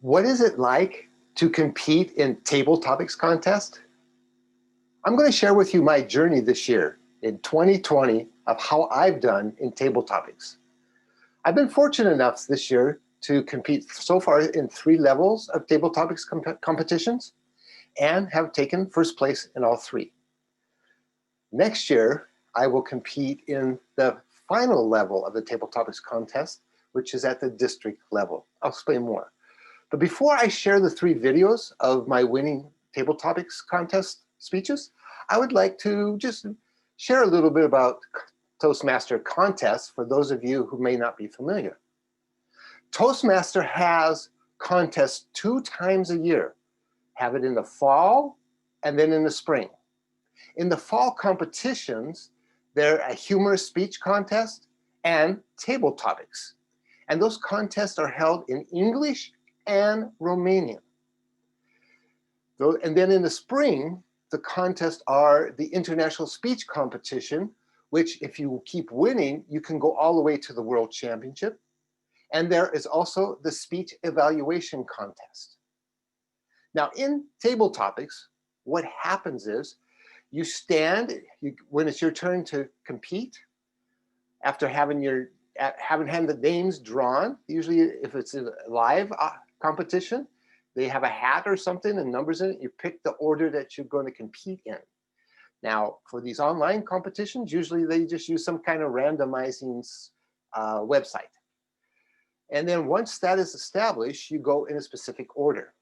What is it like to compete in table topics contest? I'm going to share with you my journey this year in 2020 of how I've done in table topics. I've been fortunate enough this year to compete so far in 3 levels of table topics competitions and have taken first place in all 3. Next year, I will compete in the final level of the table topics contest, which is at the district level. I'll explain more. But before I share the 3 videos of my winning table topics contest speeches, I would like to just share a little bit about Toastmaster contests for those of you who may not be familiar. Toastmaster has contests 2 times a year. Have it in the fall and then in the spring. In the fall competitions, they're a humorous speech contest and table topics. And those contests are held in English and Romanian. And then in the spring, the contests are the international speech competition, which if you keep winning, you can go all the way to the World Championship. And there is also the speech evaluation contest. Now in table topics, what happens is you stand, when it's your turn to compete, after having had the names drawn, usually if it's a live competition, they have a hat or something and numbers in it. You pick the order that you're going to compete in. Now, for these online competitions, usually they just use some kind of randomizing website. And then once that is established, you go in a specific order.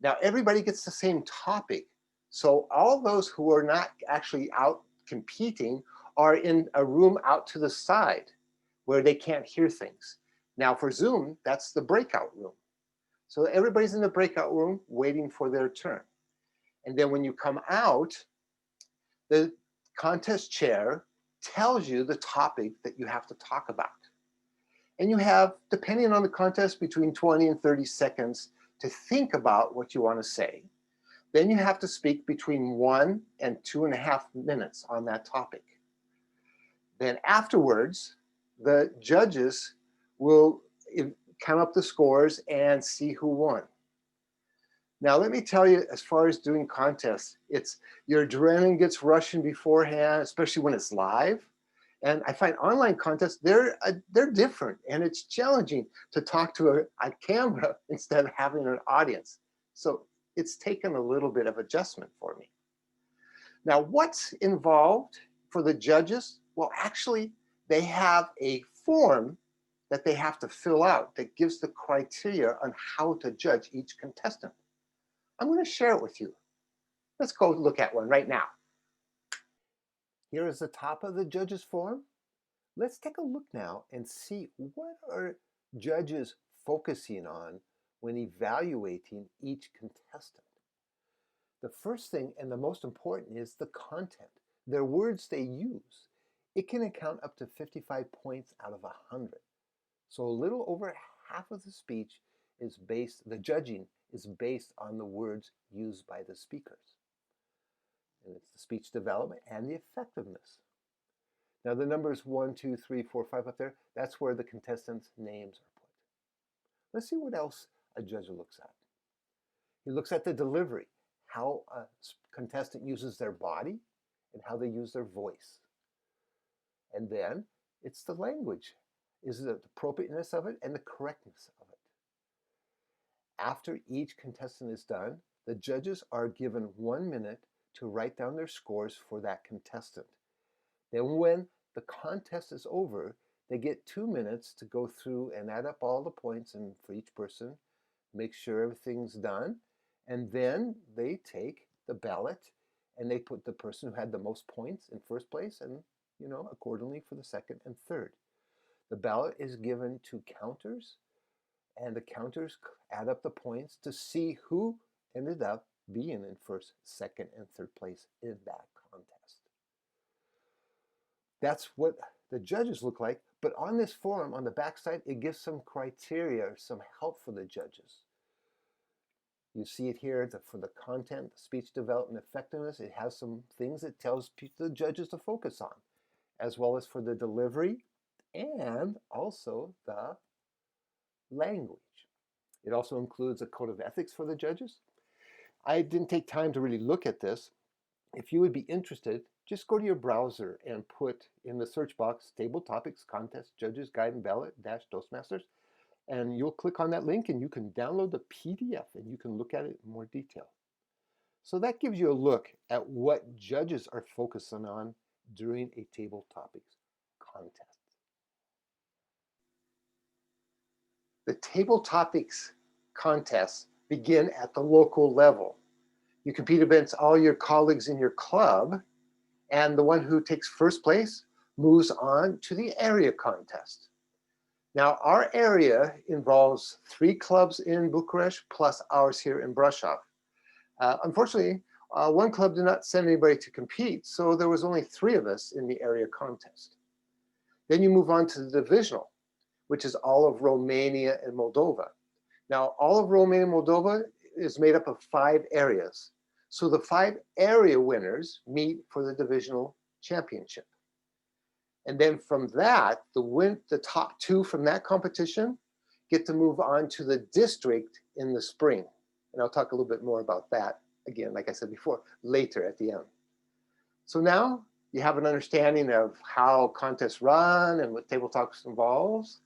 Now, everybody gets the same topic. So all those who are not actually out competing are in a room out to the side where they can't hear things. Now for Zoom, that's the breakout room. So everybody's in the breakout room waiting for their turn. And then when you come out, the contest chair tells you the topic that you have to talk about. And you have, depending on the contest, between 20 and 30 seconds to think about what you want to say. Then you have to speak between 1 and 2.5 minutes on that topic. Then afterwards, the judges will count up the scores and see who won. Now, let me tell you, as far as doing contests, your adrenaline gets rushing beforehand, especially when it's live. And I find online contests, they're different, and it's challenging to talk to a camera instead of having an audience. So it's taken a little bit of adjustment for me. Now, what's involved for the judges? Well, actually, they have a form that they have to fill out that gives the criteria on how to judge each contestant. I'm going to share it with you. Let's go look at one right now. Here is the top of the judges form. Let's take a look now and see what are judges focusing on when evaluating each contestant. The first thing and the most important is the content, their words they use. It can account up to 55 points out of 100. So a little over half of the speech is the judging is based on the words used by the speakers. And it's the speech development and the effectiveness. Now the numbers 1, 2, 3, 4, 5 up there, that's where the contestants' names are put. Let's see what else a judge looks at. He looks at the delivery, how a contestant uses their body and how they use their voice. And then it's the language. Is it the appropriateness of it and the correctness of it? After each contestant is done, the judges are given 1 minute to write down their scores for that contestant. Then when the contest is over, they get 2 minutes to go through and add up all the points and for each person, make sure everything's done, and then they take the ballot and they put the person who had the most points in first place and accordingly for the second and third. The ballot is given to counters, and the counters add up the points to see who ended up being in first, second, and third place in that contest. That's what the judges look like, but on this form, on the backside, it gives some criteria or some help for the judges. You see it here for the content, the speech development effectiveness. It has some things it tells the judges to focus on, as well as for the delivery and also the language. It also includes a code of ethics for the judges. I didn't take time to really look at this. If you would be interested, just go to your browser and put in the search box Table Topics Contest Judges Guide and Ballot Toastmasters, and you'll click on that link and you can download the PDF and you can look at it in more detail. So that gives you a look at what judges are focusing on during a Table Topics contest. The Table Topics contests begin at the local level. You compete against all your colleagues in your club, and the one who takes first place moves on to the area contest. Now, our area involves 3 clubs in Bucharest plus ours here in Brașov. Unfortunately, one club did not send anybody to compete, so there was only 3 of us in the area contest. Then you move on to the divisional, which is all of Romania and Moldova. Now, all of Romania and Moldova is made up of 5 areas. So the 5 area winners meet for the divisional championship. And then from that, the top 2 from that competition get to move on to the district in the spring. And I'll talk a little bit more about that, again, like I said before, later at the end. So now you have an understanding of how contests run and what Table Talks involves.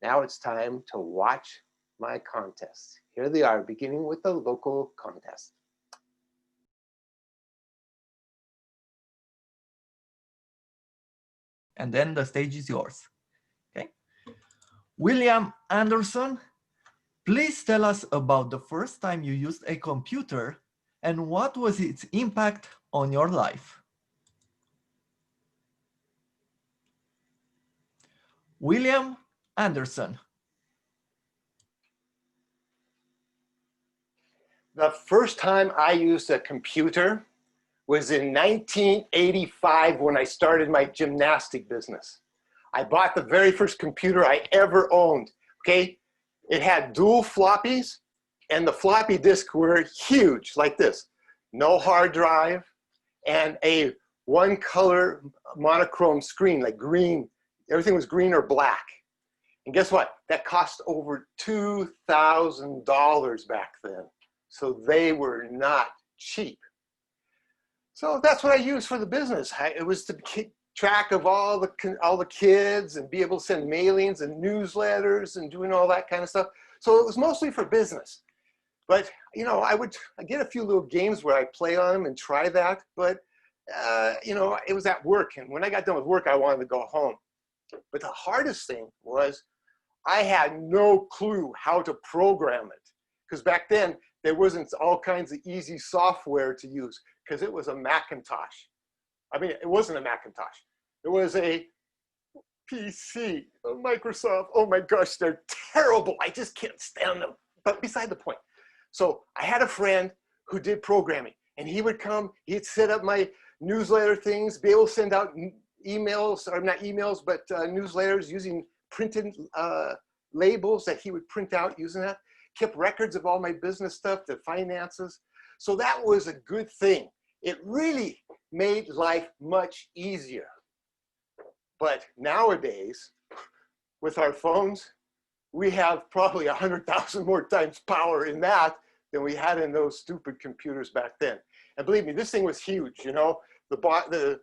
Now it's time to watch my contests. Here they are, beginning with the local contest. And then the stage is yours. Okay. William Anderson, please tell us about the first time you used a computer and what was its impact on your life. William Anderson. The first time I used a computer was in 1985 when I started my gymnastic business. I bought the very first computer I ever owned, okay? It had dual floppies and the floppy disk were huge like this. No hard drive and a 1-color monochrome screen, like green. Everything was green or black. And guess what? That cost over $2,000 back then. So they were not cheap. So that's what I used for the business. It was to keep track of all the kids and be able to send mailings and newsletters and doing all that kind of stuff. So it was mostly for business. But you know, I get a few little games where I play on them and try that. But you know, it was at work, and when I got done with work, I wanted to go home. But the hardest thing was I had no clue how to program it, because back then there wasn't all kinds of easy software to use, because it was a Macintosh. I mean, it wasn't a Macintosh. It was a PC, a Microsoft. Oh my gosh, they're terrible. I just can't stand them. But beside the point. So I had a friend who did programming, and he would come, he'd set up my newsletter things, be able to send out emails, or not emails, but newsletters using printed labels that he would print out using that. Kept records of all my business stuff, the finances. So that was a good thing. It really made life much easier. But nowadays, with our phones, we have probably 100,000 more times power in that than we had in those stupid computers back then. And believe me, this thing was huge, you know, the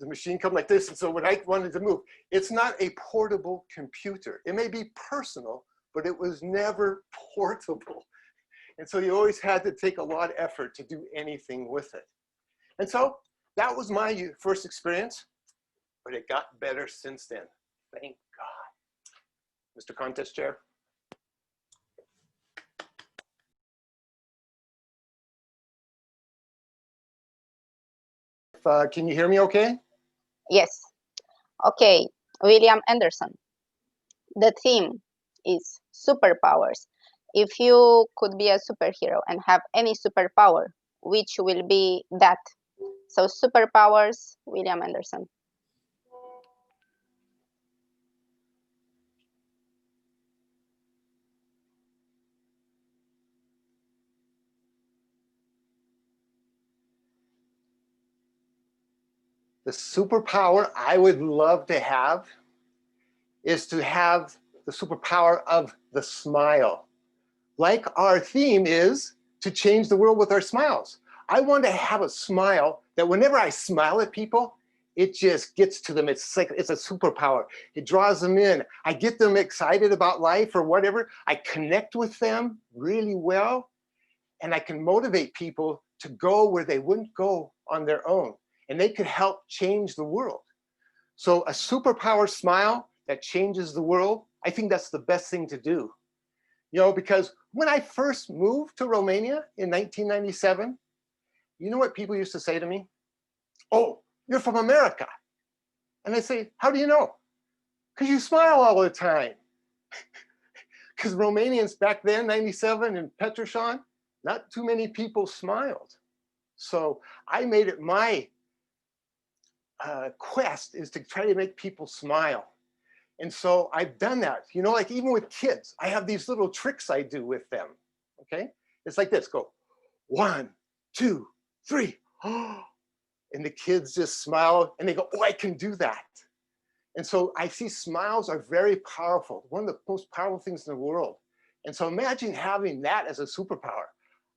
machine come like this. And so when I wanted to move, it's not a portable computer. It may be personal, but it was never portable. And so you always had to take a lot of effort to do anything with it. And so that was my first experience, but it got better since then. Thank God. Mr. Contest Chair. Can you hear me okay? Yes. Okay, William Anderson. The theme is superpowers. If you could be a superhero and have any superpower, which will be that? So superpowers, William Anderson. The superpower I would love to have is to have the superpower of the smile. like our theme is to change the world with our smiles. I want to have a smile that whenever I smile at people, it just gets to them. It's like it's a superpower. It draws them in. I get them excited about life or whatever. I connect with them really well, and I can motivate people to go where they wouldn't go on their own, and they could help change the world. So a superpower smile that changes the world, I think that's the best thing to do. You know, because when I first moved to Romania in 1997, you know what people used to say to me? Oh, you're from America. And I say, how do you know? Because you smile all the time. Because Romanians back then, 97 in Petroșani, not too many people smiled. So I made it my quest is to try to make people smile. And so I've done that, you know, like even with kids, I have these little tricks I do with them, okay? It's like this, go 1, 2, 3, and the kids just smile and they go, oh, I can do that. And so I see smiles are very powerful, one of the most powerful things in the world. And so imagine having that as a superpower.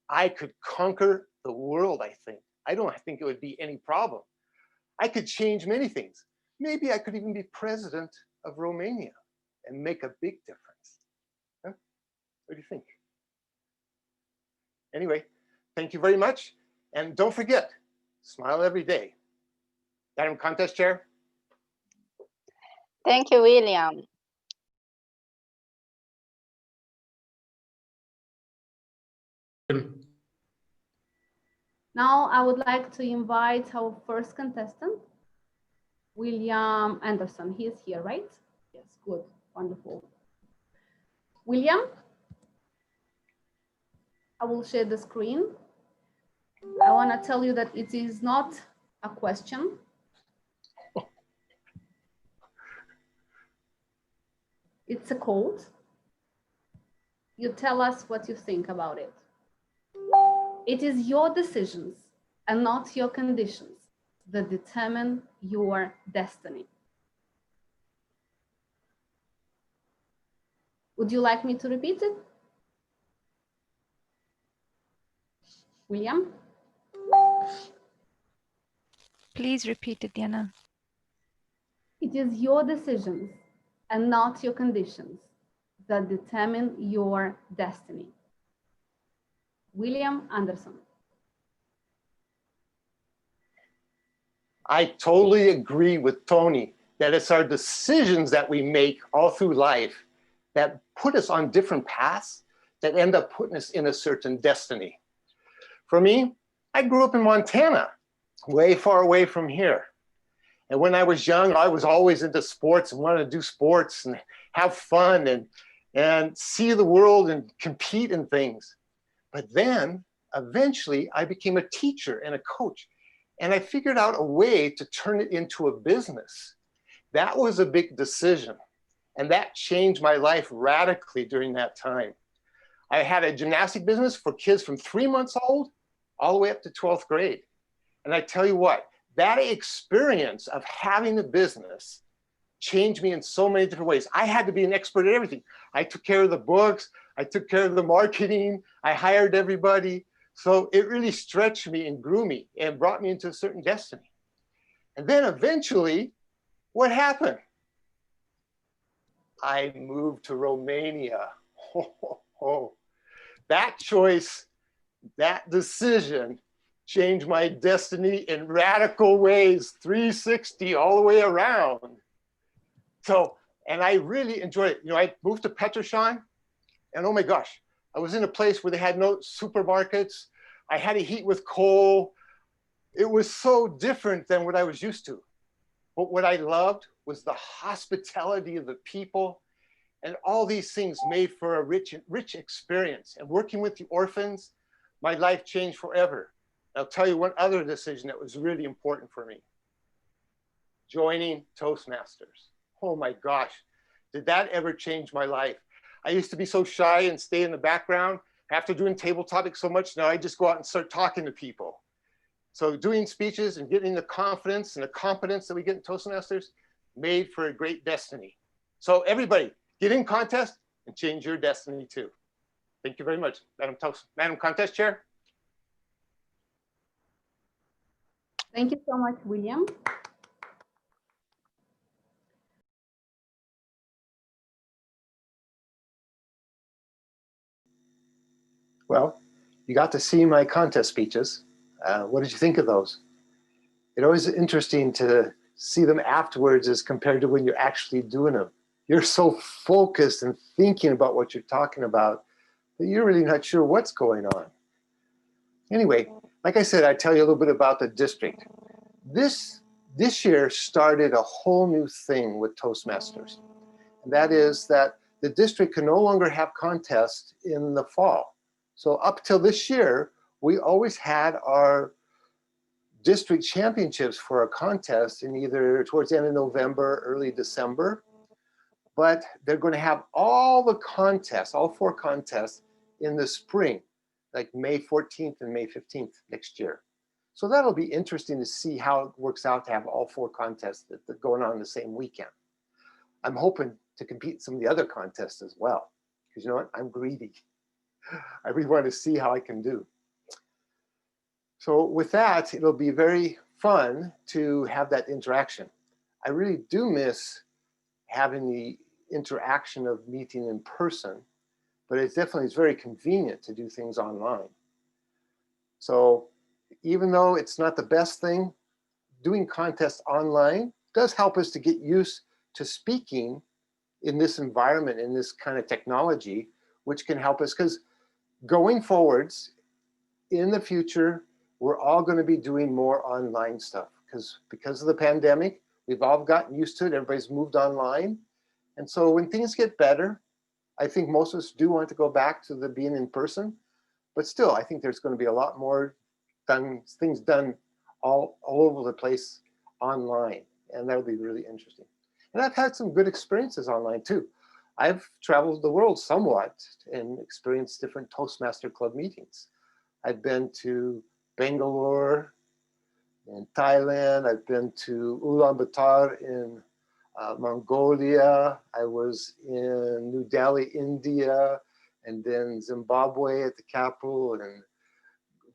I could conquer the world, I think. I don't think it would be any problem. I could change many things. Maybe I could even be president of Romania and make a big difference. Huh? What do you think? Anyway, thank you very much. And don't forget, smile every day. Madam Contest Chair. Thank you, William. Now I would like to invite our first contestant, William Anderson. He is here, right? Yes, good, wonderful. William, I will share the screen. I want to tell you that it is not a question. It's a code. You tell us what you think about it. It is your decisions and not your conditions that determine your destiny. Would you like me to repeat it? William? Please repeat it, Diana. It is your decisions and not your conditions that determine your destiny. William Anderson. I totally agree with Tony that it's our decisions that we make all through life that put us on different paths that end up putting us in a certain destiny. For me, I grew up in Montana, way far away from here. And when I was young, I was always into sports and wanted to do sports and have fun and see the world and compete in things. But then eventually I became a teacher and a coach, and I figured out a way to turn it into a business. That was a big decision, and that changed my life radically during that time. I had a gymnastic business for kids from 3 months old all the way up to 12th grade. And I tell you what, that experience of having a business changed me in so many different ways. I had to be an expert at everything. I took care of the books, I took care of the marketing, I hired everybody. So it really stretched me and grew me and brought me into a certain destiny. And then eventually, what happened? I moved to Romania. That choice, that decision changed my destiny in radical ways, 360 all the way around. So, and I really enjoyed it. You know, I moved to Petroșani, and oh my gosh, I was in a place where they had no supermarkets. I had to heat with coal. It was so different than what I was used to. But what I loved was the hospitality of the people, and all these things made for a rich experience. And working with the orphans, my life changed forever. I'll tell you one other decision that was really important for me. Joining Toastmasters. Oh my gosh, did that ever change my life? I used to be so shy and stay in the background. After doing table topics so much, now I just go out and start talking to people. So doing speeches and getting the confidence and the competence that we get in Toastmasters made for a great destiny. So everybody, get in contest and change your destiny too. Thank you very much, Madam Contest Chair. Thank you so much, William. Well, you got to see my contest speeches. What did you think of those? It's always interesting to see them afterwards as compared to when you're actually doing them. You're so focused and thinking about what you're talking about that you're really not sure what's going on. Anyway, like I said, I tell you a little bit about the district. This year started a whole new thing with Toastmasters. And that is that the district can no longer have contests in the fall. So up till this year, we always had our district championships for a contest in either towards the end of November, early December. But they're going to have all the contests, all 4 contests in the spring, like May 14th and May 15th next year. So that'll be interesting to see how it works out to have all 4 contests that are going on the same weekend. I'm hoping to compete in some of the other contests as well, because you know what, I'm greedy. I really want to see how I can do. So with that, it'll be very fun to have that interaction. I really do miss having the interaction of meeting in person, but it definitely is very convenient to do things online. So even though it's not the best thing, doing contests online does help us to get used to speaking in this environment, in this kind of technology, which can help us, because going forwards in the future, we're all going to be doing more online stuff because of the pandemic. We've all gotten used to it. Everybody's moved online. And so when things get better, I think most of us do want to go back to the being in person, but still, I think there's going to be a lot more things done all over the place online. And that'll be really interesting. And I've had some good experiences online too. I've traveled the world somewhat and experienced different Toastmaster Club meetings. I've been to Bangalore in Thailand. I've been to Ulaanbaatar in Mongolia. I was in New Delhi, India, and then Zimbabwe at the capital, and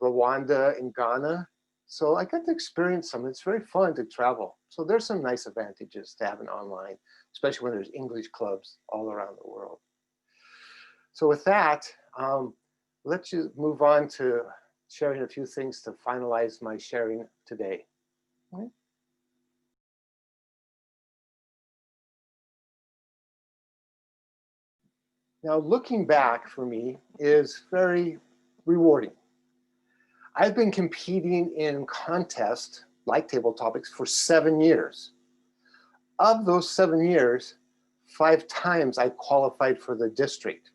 Rwanda in Ghana. So I got to experience some. It's very fun to travel. So there's some nice advantages to having online, especially when there's English clubs all around the world. So with that, let's move on to sharing a few things to finalize my sharing today. Okay. Now, looking back for me is very rewarding. I've been competing in contests like Table Topics for 7 years. Of those 7 years, 5 times I qualified for the district.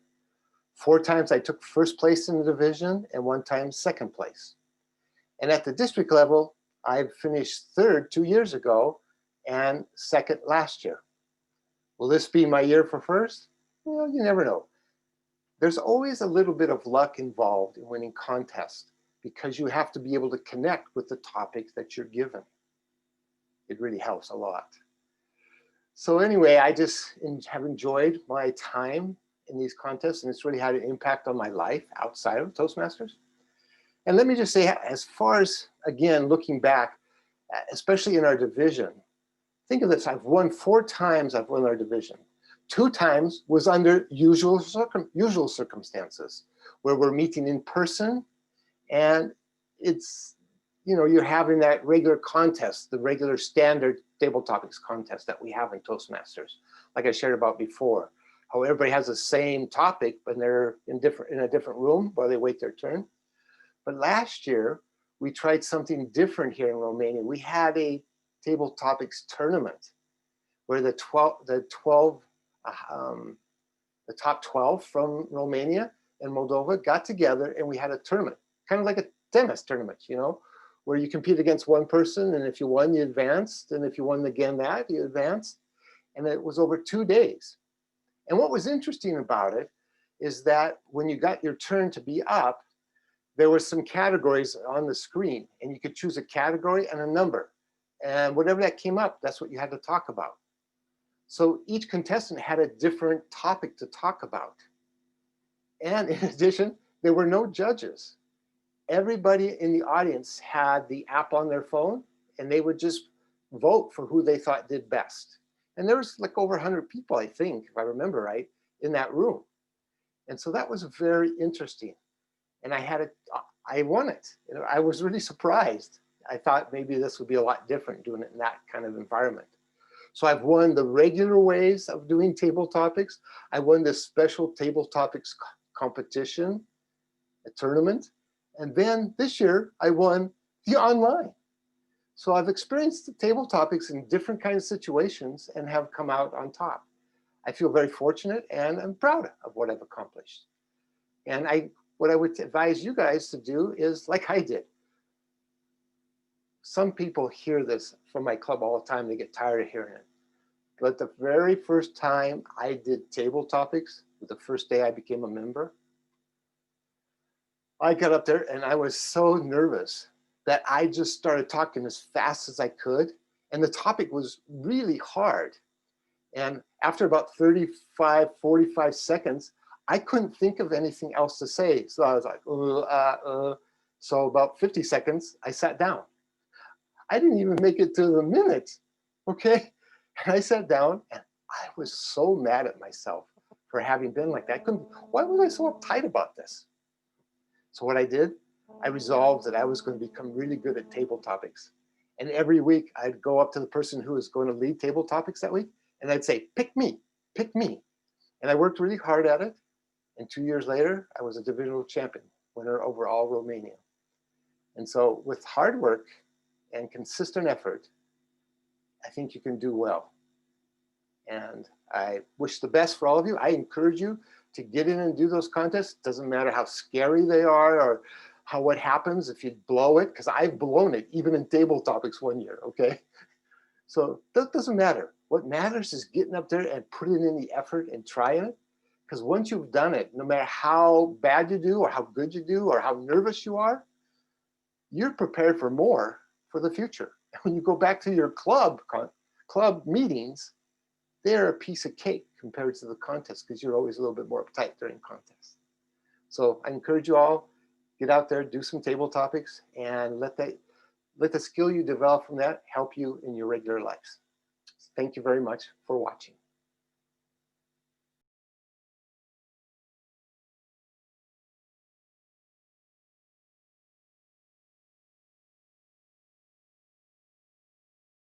4 times I took first place in the division and 1 time second place. And at the district level, I finished 3rd 2 years ago and 2nd last year. Will this be my year for 1st? Well, you never know. There's always a little bit of luck involved in winning contests because you have to be able to connect with the topics that you're given. It really helps a lot. So anyway, I just have enjoyed my time in these contests, and it's really had an impact on my life outside of Toastmasters. And let me just say, as far as, again, looking back, especially in our division, think of this, I've won 4 times I've won our division. 2 times was under usual circumstances, where we're meeting in person, and it's, you know, you're having that regular contest, the regular standard Table Topics contest that we have in Toastmasters, like I shared about before, how everybody has the same topic, but they're in a different room while they wait their turn. But last year, we tried something different here in Romania. We had a Table Topics tournament where the top 12 from Romania and Moldova got together, and we had a tournament, kind of like a tennis tournament, you know, where you compete against one person, and if you won, you advanced, and if you won again that, you advanced. And it was over 2 days. And what was interesting about it is that when you got your turn to be up, there were some categories on the screen, and you could choose a category and a number. And whatever that came up, that's what you had to talk about. So each contestant had a different topic to talk about. And in addition, there were no judges. Everybody in the audience had the app on their phone, and they would just vote for who they thought did best. And there was like over 100 people, I think, if I remember right, in that room. And so that was very interesting. And I won it. I was really surprised. I thought maybe this would be a lot different doing it in that kind of environment. So I've won the regular ways of doing table topics. I won this special table topics competition, a tournament. And then this year I won the online. So I've experienced the table topics in different kinds of situations and have come out on top. I feel very fortunate and I'm proud of what I've accomplished. And what I would advise you guys to do is like I did. Some people hear this from my club all the time. They get tired of hearing it. But the very first time I did table topics, the first day I became a member, I got up there and I was so nervous that I just started talking as fast as I could. And the topic was really hard. And after about 35, 45 seconds, I couldn't think of anything else to say. So I was like, So about 50 seconds, I sat down. I didn't even make it to the minute, okay? And I sat down and I was so mad at myself for having been like that. Why was I so uptight about this? So what I did, I resolved that I was going to become really good at table topics. And every week I'd go up to the person who was going to lead table topics that week and I'd say, pick me, pick me. And I worked really hard at it. And 2 years later, I was a divisional champion, winner over all Romania. And so with hard work and consistent effort, I think you can do well. And I wish the best for all of you. I encourage you to get in and do those contests. Doesn't matter how scary they are or what happens if you blow it, because I've blown it even in table topics one year, okay? So that doesn't matter. What matters is getting up there and putting in the effort and trying it. Because once you've done it, no matter how bad you do or how good you do or how nervous you are, you're prepared for more for the future. When you go back to your club meetings, they're a piece of cake compared to the contest because you're always a little bit more uptight during contests. So I encourage you all, get out there, do some table topics, and let the skill you develop from that help you in your regular lives. Thank you very much for watching.